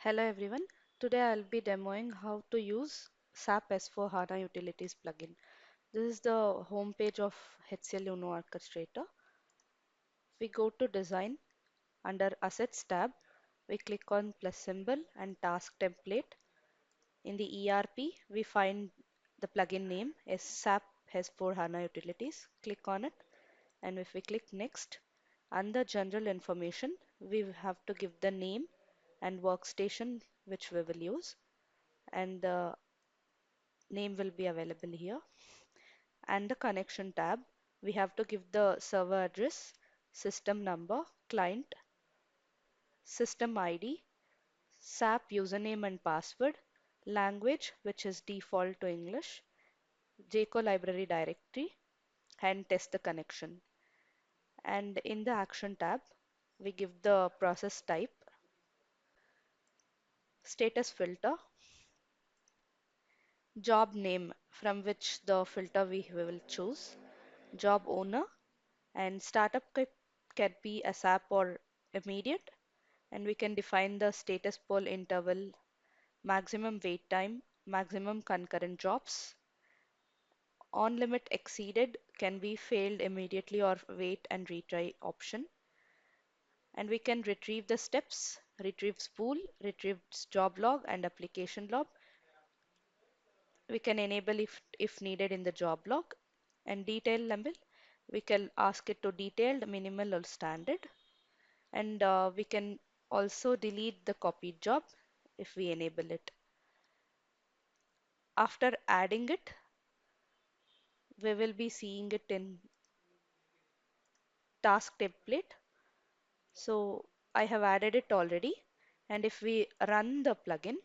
Hello everyone. Today I'll be demoing how to use SAP S/4HANA Utilities plugin. This is the home page of HCL Uno Orchestrator. We go to Design under Assets tab. We click on plus symbol and task template. In the ERP, we find the plugin name is SAP S/4HANA Utilities. Click on it, and if we click Next, under General Information, we have to give the name and workstation which we will use, and the name will be available here. And the connection tab, we have to give the server address, system number, client, system ID, SAP username and password, language which is default to English, JCO library directory, and test the connection. And in the action tab, we give the process type, status filter, job name from which the filter we will choose, job owner, and startup can be ASAP or immediate, and we can define the status poll interval, maximum wait time, maximum concurrent jobs. On limit exceeded can be failed immediately or wait and retry option. And we can retrieve the steps, retrieve spool, retrieve job log and application log. We can enable if needed in the job log. And detail level, we can ask it to detailed, minimal or standard. And we can also delete the copied job if we enable it. After adding it, we will be seeing it in task template. So I have added it already. And if we run the plugin,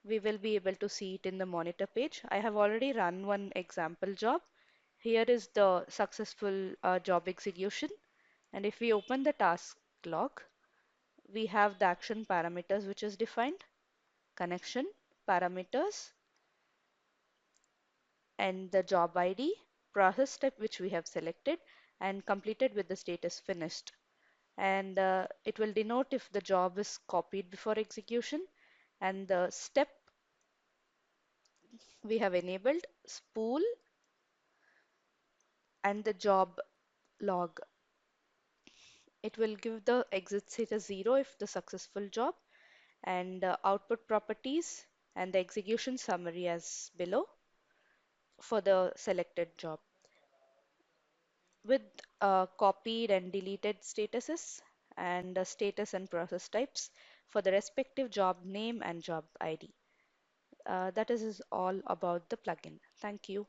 we will be able to see it in the monitor page. I have already run one example job. Here is the successful job execution. And if we open the task log, we have the action parameters which is defined, connection, parameters, and the job ID, process step which we have selected, and completed with the status finished. And it will denote if the job is copied before execution, and the step we have enabled, spool, and the job log. It will give the exit status 0 if the successful job, and output properties and the execution summary as below for the selected job, with copied and deleted statuses and status and process types for the respective job name and job ID. That is all about the plugin. Thank you.